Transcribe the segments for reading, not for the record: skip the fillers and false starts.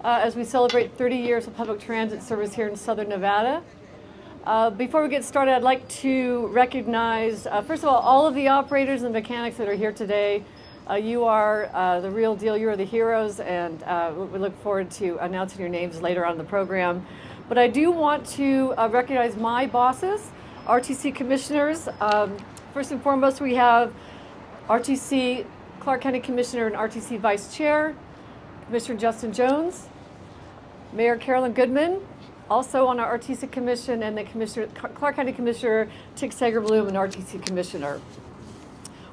as we celebrate 30 years of public transit service here in Southern Nevada. Before we get started, I'd like to recognize, first of all of the operators and mechanics that are here today. You are the real deal. You are the heroes, and we look forward to announcing your names later on in the program. But I do want to recognize my bosses, RTC commissioners. First and foremost, we have RTC Clark County Commissioner and RTC Vice Chair, Commissioner Justin Jones, Mayor Carolyn Goodman, also on our RTC Commission, and the Clark County Commissioner Tick Sager-Bloom, and RTC Commissioner.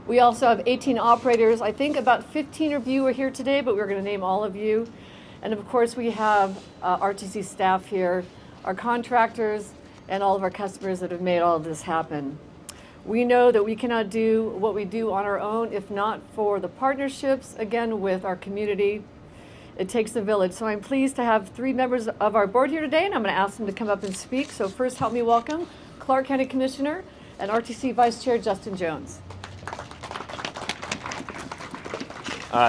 We also have 18 operators. I think about 15 of you are here today, but we're going to name all of you. And of course, we have RTC staff here, our contractors, and all of our customers that have made all of this happen. We know that we cannot do what we do on our own if not for the partnerships, again, with our community. It takes a village. So I'm pleased to have three members of our board here today, and I'm going to ask them to come up and speak. So first, help me welcome Clark County Commissioner and RTC Vice Chair Justin Jones.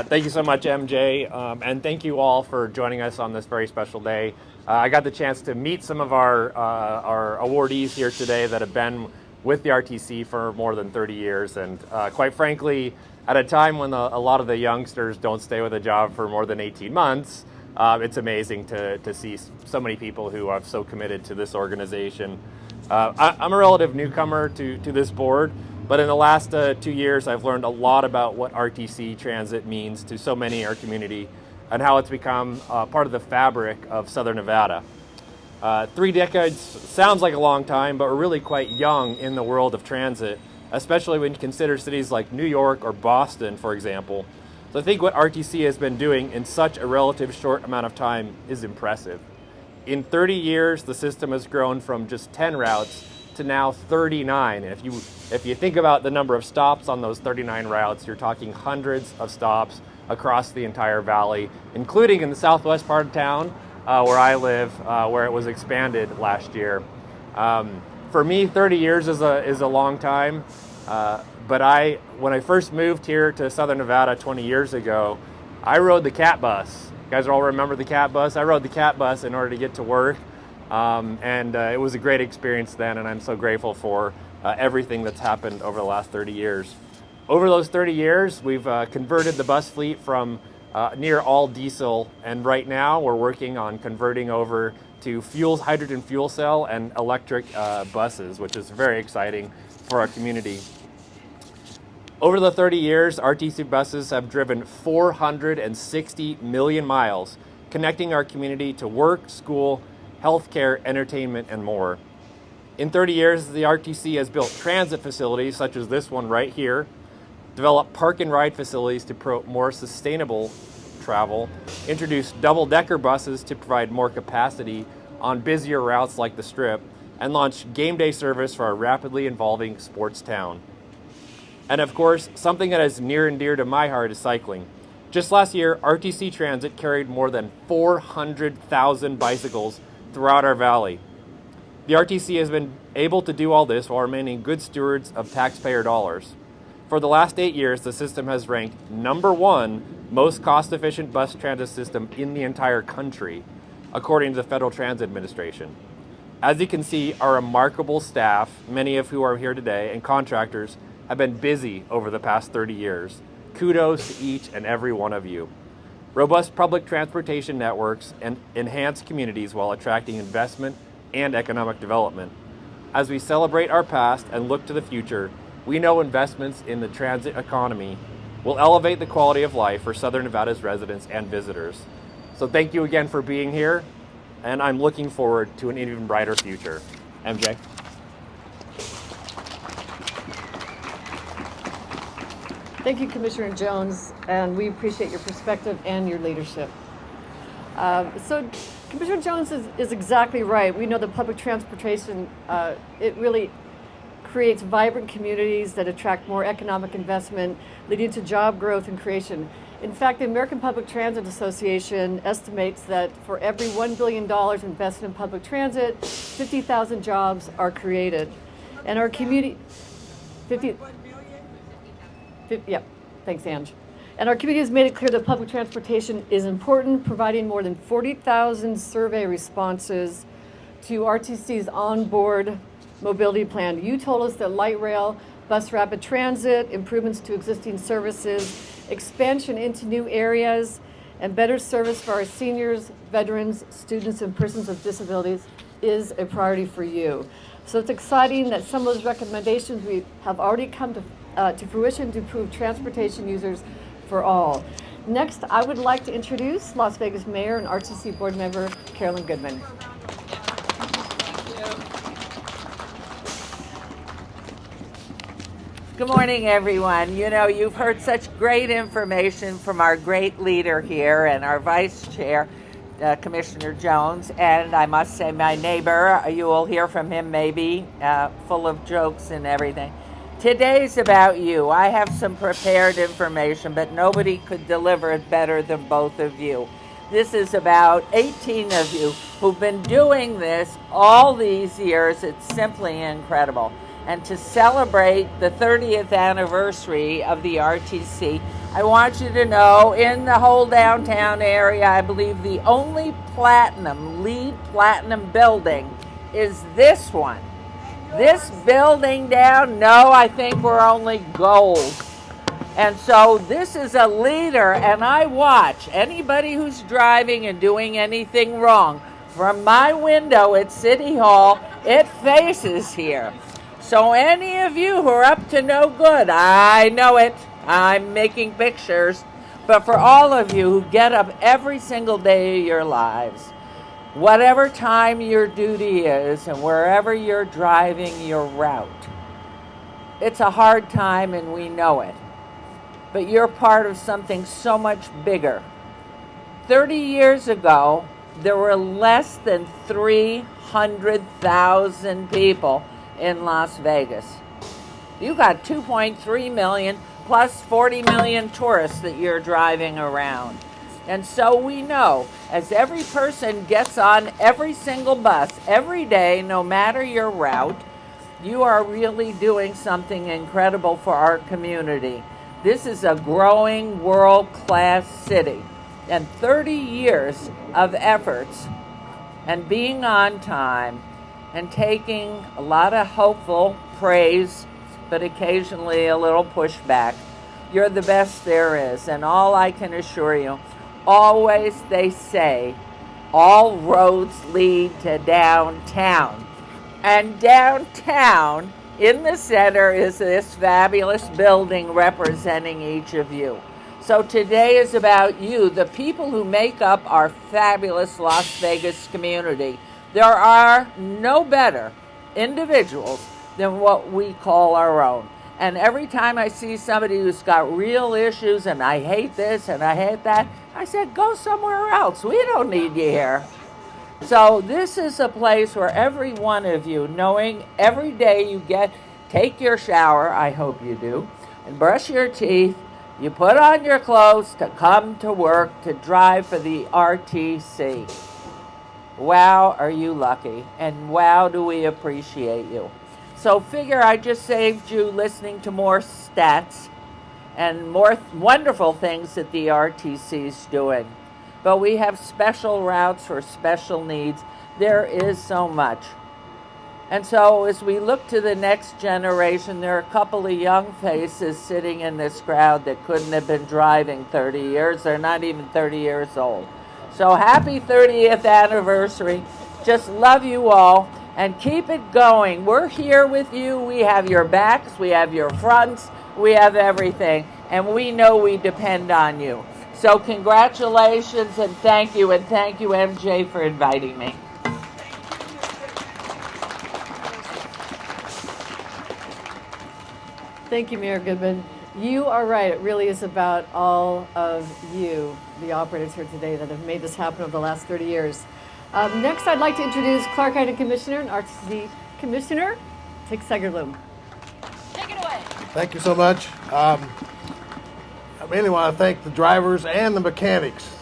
Thank you so much, MJ, and thank you all for joining us on this very special day. I got the chance to meet some of our awardees here today that have been with the RTC for more than 30 years, and quite frankly, at a time when a lot of the youngsters don't stay with a job for more than 18 months, it's amazing to see so many people who are so committed to this organization. I'm a relative newcomer to this board, but in the last 2 years, I've learned a lot about what RTC Transit means to so many in our community and how it's become part of the fabric of Southern Nevada. 3 decades sounds like a long time, but we're really quite young in the world of transit, especially when you consider cities like New York or Boston, for example. So I think what RTC has been doing in such a relative short amount of time is impressive. In 30 years, the system has grown from just 10 routes to now 39. And if you think about the number of stops on those 39 routes, you're talking hundreds of stops across the entire valley, including in the southwest part of town, where I live, where it was expanded last year. For me, 30 years is a long time, but when I first moved here to Southern Nevada 20 years ago, I rode the cat bus. You guys all remember the cat bus? I rode the cat bus in order to get to work, and it was a great experience then, and I'm so grateful for everything that's happened over the last 30 years. Over those 30 years, we've converted the bus fleet from near all diesel, and right now we're working on converting over to hydrogen fuel cell and electric buses, which is very exciting for our community. Over the 30 years, RTC buses have driven 460 million miles, connecting our community to work, school, healthcare, entertainment, and more. In 30 years, the RTC has built transit facilities such as this one right here, developed park and ride facilities to promote more sustainable travel, introduced double-decker buses to provide more capacity on busier routes like the Strip, and launched game day service for our rapidly evolving sports town. And of course, something that is near and dear to my heart is cycling. Just last year, RTC Transit carried more than 400,000 bicycles throughout our valley. The RTC has been able to do all this while remaining good stewards of taxpayer dollars. For the last 8 years, the system has ranked #1 most cost-efficient bus transit system in the entire country, according to the Federal Transit Administration. As you can see, our remarkable staff, many of who are here today, and contractors have been busy over the past 30 years. Kudos to each and every one of you. Robust public transportation networks and enhance communities while attracting investment and economic development. As we celebrate our past and look to the future, we know investments in the transit economy will elevate the quality of life for Southern Nevada's residents and visitors. So thank you again for being here, and I'm looking forward to an even brighter future. MJ? Thank you, Commissioner Jones, and we appreciate your perspective and your leadership. So Commissioner Jones is exactly right. We know that public transportation, it really creates vibrant communities that attract more economic investment, leading to job growth and creation. In fact, the American Public Transit Association estimates that for every $1 billion invested in public transit, 50,000 jobs are created. And our community, 50, yeah, thanks, Ange. And our community has made it clear that public transportation is important, providing more than 40,000 survey responses to RTC's onboard mobility plan. You told us that light rail, bus rapid transit, improvements to existing services, expansion into new areas, and better service for our seniors, veterans, students, and persons with disabilities is a priority for you. So it's exciting that some of those recommendations we have already come to fruition to improve transportation users for all. Next, I would like to introduce Las Vegas Mayor and RTC Board Member Carolyn Goodman. Good morning, everyone. You know, you've heard such great information from our great leader here and our Vice Chair, Commissioner Jones, and I must say my neighbor, you will hear from him maybe, full of jokes and everything. Today's about you. I have some prepared information, but nobody could deliver it better than both of you. This is about 18 of you who've been doing this all these years. It's simply incredible. And to celebrate the 30th anniversary of the RTC, I want you to know in the whole downtown area, I believe the only LEED platinum building is this one. This building down, no, I think we're only gold. And so this is a leader, and I watch anybody who's driving and doing anything wrong. From my window at City Hall, it faces here. So any of you who are up to no good, I know it, I'm making pictures, but for all of you who get up every single day of your lives, whatever time your duty is and wherever you're driving your route, it's a hard time and we know it, but you're part of something so much bigger. 30 years ago, there were less than 300,000 people in Las Vegas. You got 2.3 million plus 40 million tourists that you're driving around. And so we know, as every person gets on every single bus every day, no matter your route, you are really doing something incredible for our community. This is a growing world-class city. And 30 years of efforts and being on time and taking a lot of hopeful praise, but occasionally a little pushback. You're the best there is. And all I can assure you, always they say, all roads lead to downtown. And downtown, in the center, is this fabulous building representing each of you. So today is about you, the people who make up our fabulous Las Vegas community. There are no better individuals than what we call our own. And every time I see somebody who's got real issues and I hate this and I hate that, I said, go somewhere else. We don't need you here. So this is a place where every one of you, knowing every day you take your shower, I hope you do, and brush your teeth, you put on your clothes to come to work, to drive for the RTC. Wow, are you lucky, and wow, do we appreciate you. So figure I just saved you listening to more stats and more wonderful things that the RTC is doing. But we have special routes for special needs. There is so much. And so as we look to the next generation, there are a couple of young faces sitting in this crowd that couldn't have been driving 30 years. They're not even 30 years old. So happy 30th anniversary. Just love you all and keep it going. We're here with you. We have your backs, we have your fronts, we have everything. And we know we depend on you. So congratulations and thank you MJ for inviting me. Thank you, Mayor Goodman. You are right. It really is about all of you, the operators here today, that have made this happen over the last 30 years. Next, I'd like to introduce Clark County Commissioner and RTC Commissioner, Tick Segerlum. Take it away. Thank you so much. I mainly want to thank the drivers and the mechanics.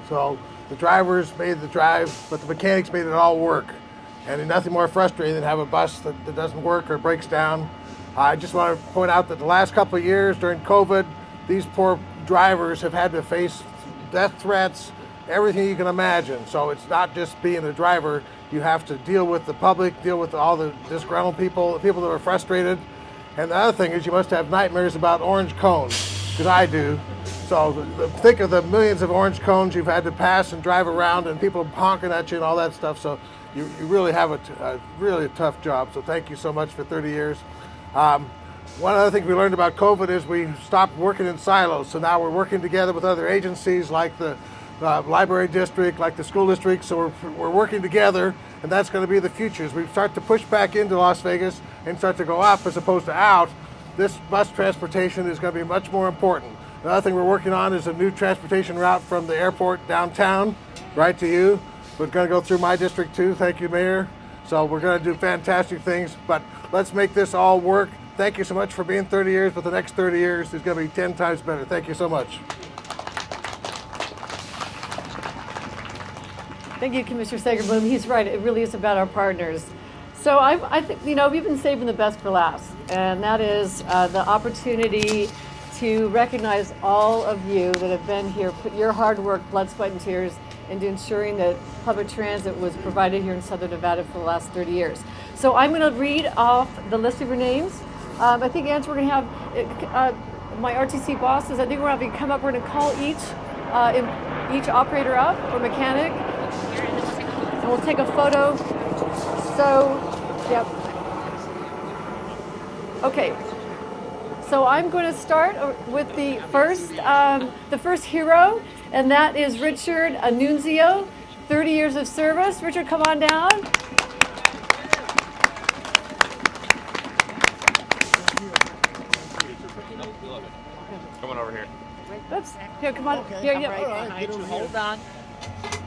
So the drivers made the drive, but the mechanics made it all work. And there's nothing more frustrating than have a bus that doesn't work or breaks down. I just want to point out that the last couple of years during COVID, these poor drivers have had to face death threats, everything you can imagine. So it's not just being a driver. You have to deal with the public, deal with all the disgruntled people, the people that are frustrated. And the other thing is you must have nightmares about orange cones, because I do. So think of the millions of orange cones you've had to pass and drive around and people honking at you and all that stuff. So you really have a really tough job. So thank you so much for 30 years. One other thing we learned about COVID is we stopped working in silos. So now we're working together with other agencies like the library district, like the school district. So we're working together, and that's going to be the future. As we start to push back into Las Vegas and start to go up as opposed to out, this bus transportation is going to be much more important. The other thing we're working on is a new transportation route from the airport downtown right to you. We're going to go through my district too. Thank you, Mayor. So we're going to do fantastic things, but let's make this all work. Thank you so much for being 30 years, but the next 30 years is going to be 10 times better. Thank you so much. Thank you, Commissioner Sagerblum. He's right. It really is about our partners. So I think, we've been saving the best for last, and that is the opportunity to recognize all of you that have been here, put your hard work, blood, sweat, and tears into ensuring that public transit was provided here in Southern Nevada for the last 30 years. So I'm going to read off the list of your names. I think, Ange, we're going to have my RTC bosses. I think we're going to come up. We're going to call each operator up or mechanic, and we'll take a photo. So, yep. Okay. So I'm going to start with the first hero, and that is Richard Annunzio, 30 years of service. Richard, come on down. Come on over here. Oops. Here, come on. Okay. Here, I'm yeah. right behind you. Hold on.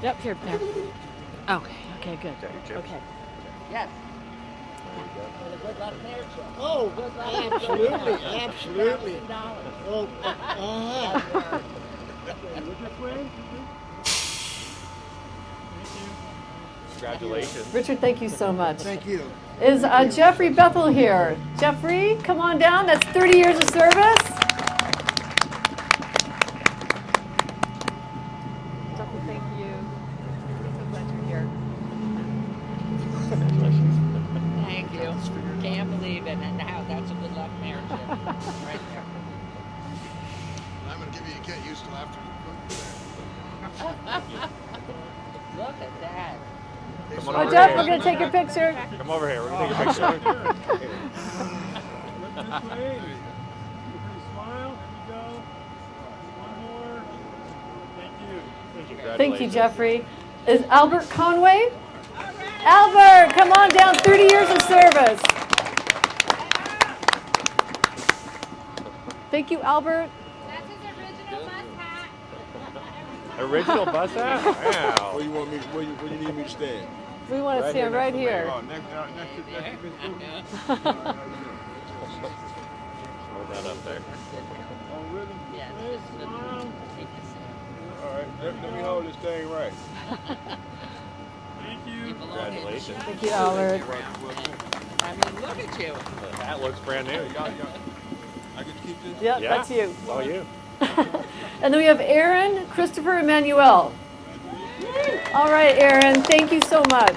Yep, here, there. Okay, okay, good. Okay. Yes. Oh, absolutely, absolutely. Oh, Congratulations. Richard, thank you so much. thank you. Is Jeffrey Bethel here? Jeffrey, come on down. That's 30 years of service. Jeffrey, thank you. So glad you're here. Thank you. Can't believe it. And now that's a good luck marriage. Right there. I'm going to give you a get used to after Look at that. Come on Oh, over Jeff, here. we're going to take your picture. Come over here. We're going to take a picture. Smile. Here we go. One more. Thank you. Thank you, Jeffrey. Is Albert Conway? Albert, come on down. 30 years of service. Thank you, Albert. That's his original bus hat. Original bus hat? Wow. Where you want me? Where you need me to stand? We want to see him right here. Oh, next to Hold that up there. on rhythm. Yeah. All right, let me hold this thing right. Thank you. Congratulations. Thank you, Albert. I mean, look at you. The hat looks brand new. I get to keep this. Yep, Yeah. that's you. Oh, you. And then we have Aaron Christopher Emmanuel. All right, Aaron, thank you so much.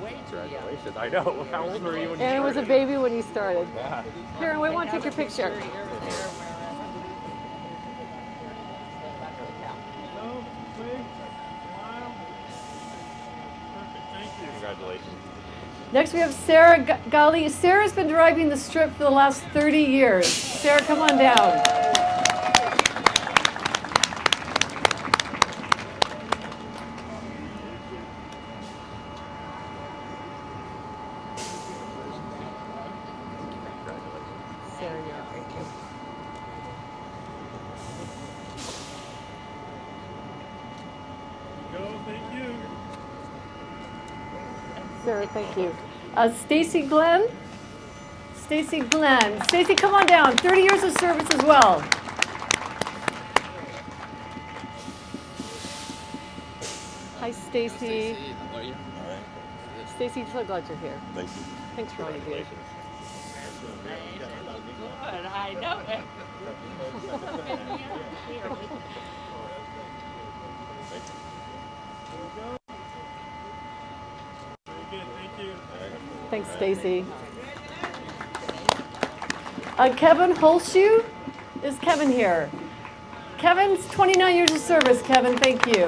Way too young. Congratulations. I know. How old were you when you Aaron was a started? baby when he started. Yeah. Aaron, we want to take your picture. No, wait. Smile. Perfect. Thank you. Congratulations. Next, we have Sarah Gali. Sarah's been driving the strip for the last 30 years. Sarah, come on down. Sarah, you're up. Thank you. Go. Thank you. Sarah, thank you. Stacy Glenn. Stacy Glenn. Stacy, come on down. 30 years of service as well. Hi, Stacy. How are you? All right. Stacy, so glad you're here. Thank you. Thanks for all you do. I know it. Very good, thank you. Thanks, Stacy. Kevin Holshoe? Is Kevin here? Kevin's 29 years of service. Kevin, thank you.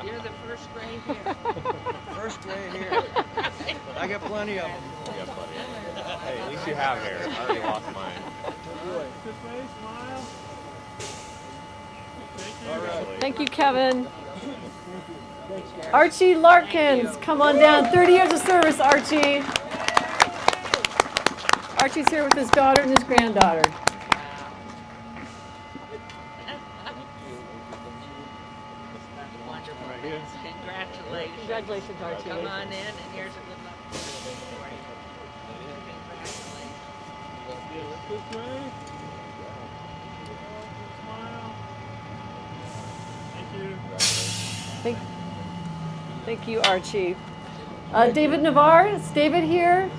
You're the first gray here. First gray here. I got plenty of them. You got plenty. Hey, at least you have hair. I already lost mine. This way, smile. Thank you. All right. Thank you, Kevin. Archie Larkins, come on down. 30 years of service, Archie. Archie's here with his daughter and his granddaughter. Wonderful. Congratulations. Congratulations, Archie. Come on in, and here's a good luck. Congratulations. Yeah, look this way. Smile. Thank you. Thank you, Archie. David Navarre, is David here?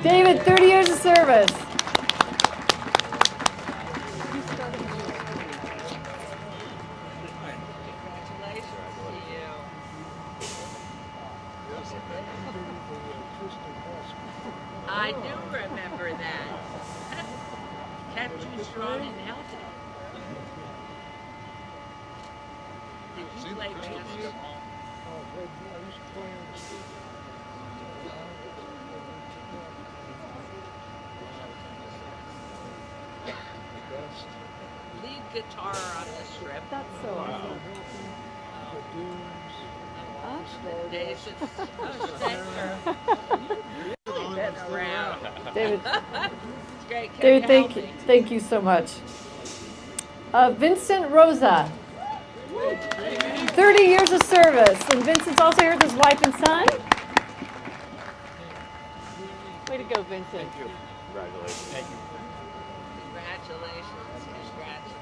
David, 30 years of service. Congratulations to you. I do remember that. Kept you strong and healthy. Did you play basketball? Lead guitar on the strip. That's so awesome. Days it's been around. David, It's great. Kept David, you thank healthy. thank you so much. Vincent Rosa, 30 years of service. And Vincent's also here with his wife and son. Way to go, Vincent. Thank you. Congratulations. Thank you. Congratulations. Congratulations.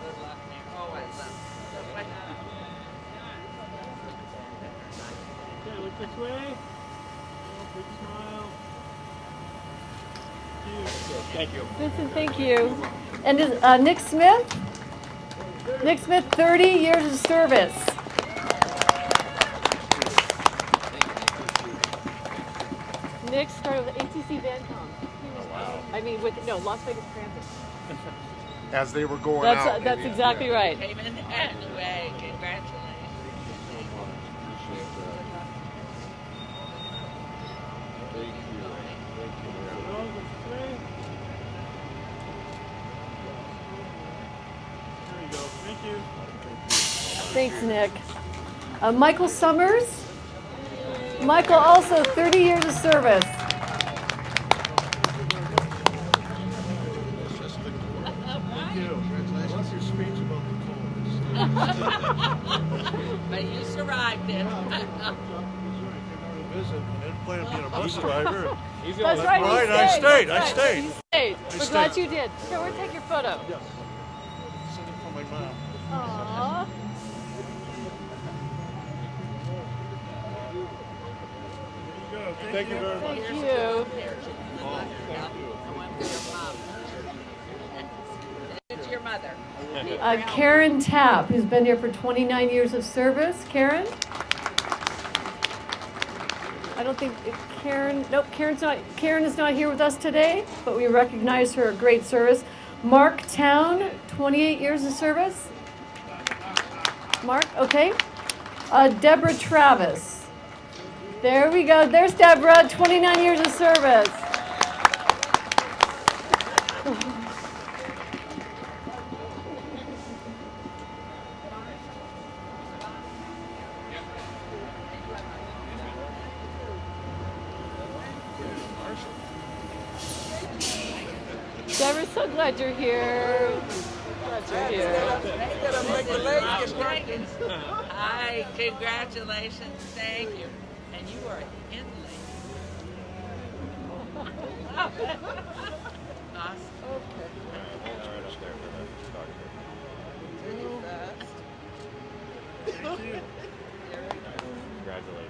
Good luck there. Oh, I love it. Okay, look this way. Big smile. Thank you. Vincent, thank you. And Nick Smith? Nick Smith, 30 years of service. Nick started with ATC Vancom. I mean, Las Vegas Transit. As they were going out. That's exactly right. Amen. Anyway, congratulations. Well, this way. There you go. Thank you. Thanks, Nick. Michael Summers. Michael, also 30 years of service. Congratulations. Your speech about the cold. But you survived it. Visit. I didn't plan on being a bus driver. That's right. right, You I stayed, That's I right, stayed. You stayed. We're stayed. glad you did. Here, we'll take your photo. Yes. Sitting for my mom. Aww. There you go. Thank you very much. Thank you. It's your mother. Karen Tapp, who's been here for 29 years of service. Karen? I don't think nope, Karen is not here with us today, but we recognize her great service. Mark Town, 28 years of service. Mark, okay. Deborah Travis. There we go. There's Deborah, 29 years of service. Deborah, so glad you're here. Glad you're here. Hi, congratulations. Thank you. And you are Henley. Awesome. Right up there for the doctor. Congratulations.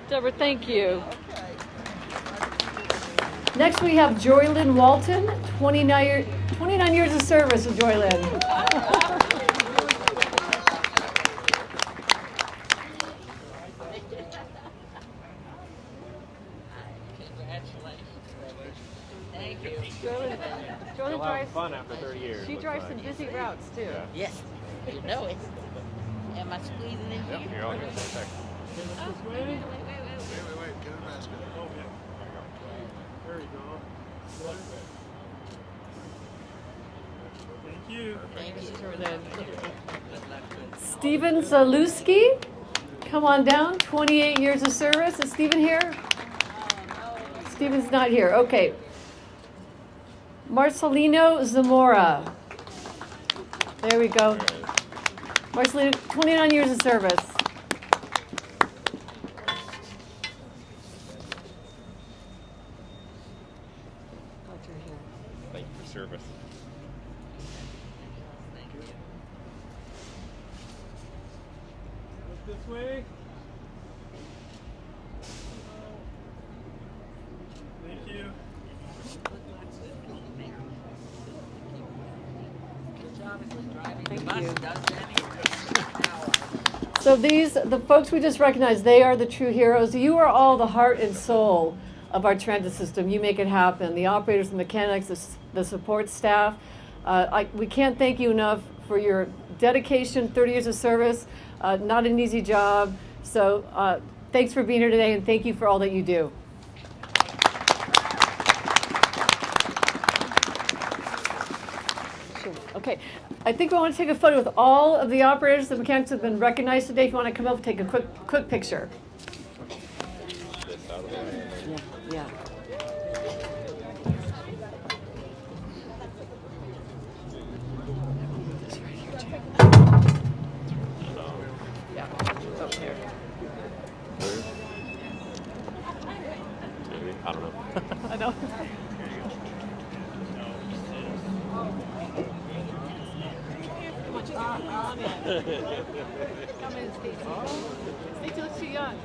Deborah, thank you. Next, we have Joylyn Walton, 29 years of service with Joylyn. Thank you. Joylyn Still having drives, fun after 30 years. she looks drives like. some busy routes too. Yeah. Yes, you know it. Am I squeezing in Yep, here? you're all good. Perfect. This way. Wait, get a basket. Oh, yeah. There you go. Thank you. Thank you. Steven Zalewski, come on down, 28 years of service. Is Steven here? Steven's not here. Okay. Marcelino Zamora. There we go. Marcelino, 29 years of service. Thank you for service. Look this way. Thank you. Thank you. So the folks we just recognized, they are the true heroes. You are all the heart and soul of our transit system. You make it happen. The operators, the mechanics, the support staff. We can't thank you enough for your dedication, 30 years of service. Not an easy job. So thanks for being here today, and thank you for all that you do. Okay, I think we want to take a photo with all of the operators. The mechanics have been recognized today. If you want to come up, take a quick picture. Yeah. Yeah. Up here. I don't know. I know. Come in, Stacy. Stacy looks too young.